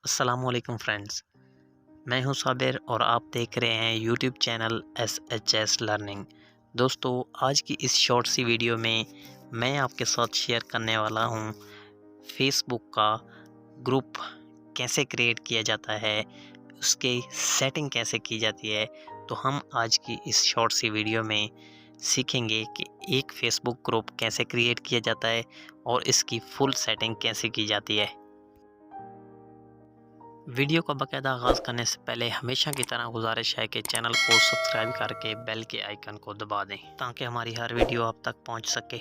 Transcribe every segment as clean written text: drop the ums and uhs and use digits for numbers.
अस्सलामुअलैकुम फ्रेंड्स, मैं हूं साबिर और आप देख रहे हैं यूट्यूब चैनल SHS लर्निंग। दोस्तों, आज की इस शॉर्ट सी वीडियो में मैं आपके साथ शेयर करने वाला हूं फेसबुक का ग्रुप कैसे क्रिएट किया जाता है, उसके सेटिंग कैसे की जाती है। तो हम आज की इस शॉर्ट सी वीडियो में सीखेंगे कि एक फेसबुक ग्रुप कैसे क्रिएट किया जाता है और इसकी फुल सेटिंग कैसे की जाती है। वीडियो का बाकायदा आगाज़ करने से पहले हमेशा की तरह गुजारिश है कि चैनल को सब्सक्राइब करके बेल के आइकन को दबा दें ताकि हमारी हर वीडियो आप तक पहुंच सके।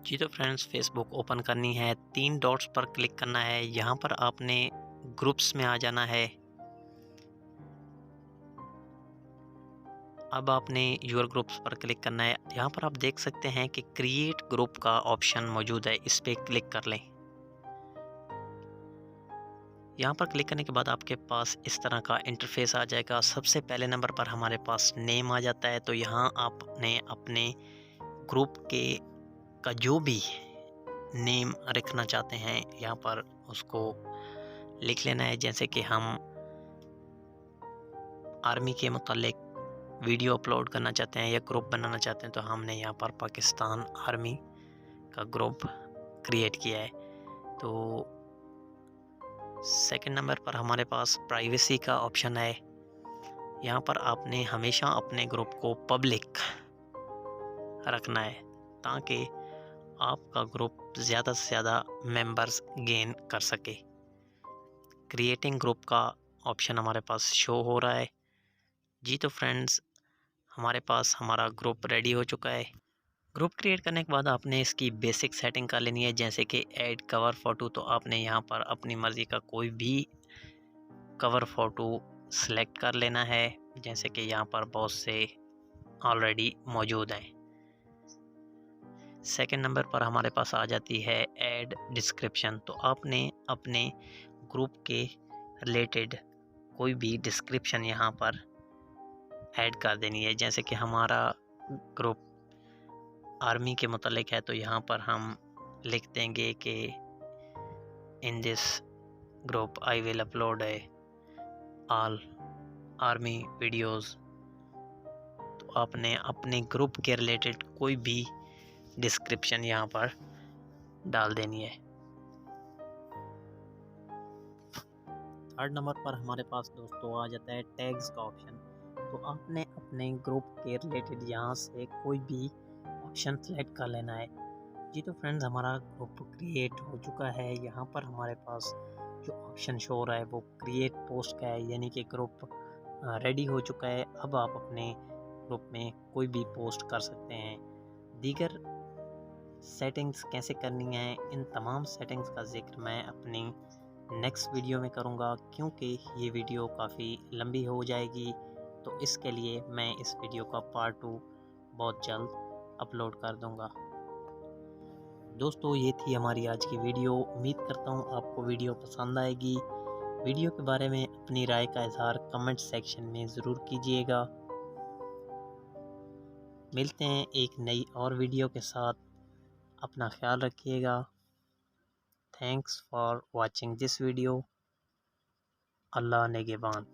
जी तो फ्रेंड्स, फेसबुक ओपन करनी है, 3 डॉट्स पर क्लिक करना है। यहां पर आपने ग्रुप्स में आ जाना है। अब आपने यूर ग्रुप्स पर क्लिक करना है। यहाँ पर आप देख सकते हैं कि क्रिएट ग्रुप का ऑप्शन मौजूद है, इस पर क्लिक कर लें। यहाँ पर क्लिक करने के बाद आपके पास इस तरह का इंटरफेस आ जाएगा। सबसे पहले नंबर पर हमारे पास नेम आ जाता है, तो यहाँ आपने अपने ग्रुप के का जो भी नेम रखना चाहते हैं यहाँ पर उसको लिख लेना है। जैसे कि हम आर्मी के मुतालिक वीडियो अपलोड करना चाहते हैं या ग्रुप बनाना चाहते हैं, तो हमने यहाँ पर पाकिस्तान आर्मी का ग्रुप क्रिएट किया है। तो सेकंड नंबर पर हमारे पास प्राइवेसी का ऑप्शन है। यहाँ पर आपने हमेशा अपने ग्रुप को पब्लिक रखना है ताकि आपका ग्रुप ज़्यादा से ज़्यादा मेंबर्स गेन कर सके। क्रिएटिंग ग्रुप का ऑप्शन हमारे पास शो हो रहा है। जी तो फ्रेंड्स, हमारे पास हमारा ग्रुप रेडी हो चुका है। ग्रुप क्रिएट करने के बाद आपने इसकी बेसिक सेटिंग कर लेनी है, जैसे कि ऐड कवर फ़ोटो। तो आपने यहाँ पर अपनी मर्ज़ी का कोई भी कवर फ़ोटो सेलेक्ट कर लेना है, जैसे कि यहाँ पर बहुत से ऑलरेडी मौजूद हैं। सेकंड नंबर पर हमारे पास आ जाती है ऐड डिस्क्रिप्शन। तो आपने अपने ग्रुप के रिलेटेड कोई भी डिस्क्रिप्शन यहाँ पर ऐड कर देनी है। जैसे कि हमारा ग्रुप आर्मी के मुतालिक है, तो यहाँ पर हम लिख देंगे कि in this group I will upload all army videos. तो आपने अपने ग्रुप के रिलेटेड कोई भी डिस्क्रिप्शन यहाँ पर डाल देनी है। थर्ड नंबर पर हमारे पास दोस्तों आ जाता है टैग्स का ऑप्शन। तो आपने अपने ग्रुप के रिलेटेड यहाँ से कोई भी ऑप्शन सेलेक्ट कर लेना है। जी तो फ्रेंड्स, हमारा ग्रुप क्रिएट हो चुका है। यहाँ पर हमारे पास जो ऑप्शन शो हो रहा है वो क्रिएट पोस्ट का है, यानी कि ग्रुप रेडी हो चुका है। अब आप अपने ग्रुप में कोई भी पोस्ट कर सकते हैं। दीगर सेटिंग्स कैसे करनी है, इन तमाम सेटिंग्स का जिक्र मैं अपनी नेक्स्ट वीडियो में करूँगा, क्योंकि ये वीडियो काफ़ी लंबी हो जाएगी। तो इसके लिए मैं इस वीडियो का पार्ट 2 बहुत जल्द अपलोड कर दूँगा। दोस्तों, ये थी हमारी आज की वीडियो। उम्मीद करता हूँ आपको वीडियो पसंद आएगी। वीडियो के बारे में अपनी राय का इजहार कमेंट सेक्शन में ज़रूर कीजिएगा। मिलते हैं एक नई और वीडियो के साथ। अपना ख्याल रखिएगा। Thanks for watching this video. अल्लाह निगहबान।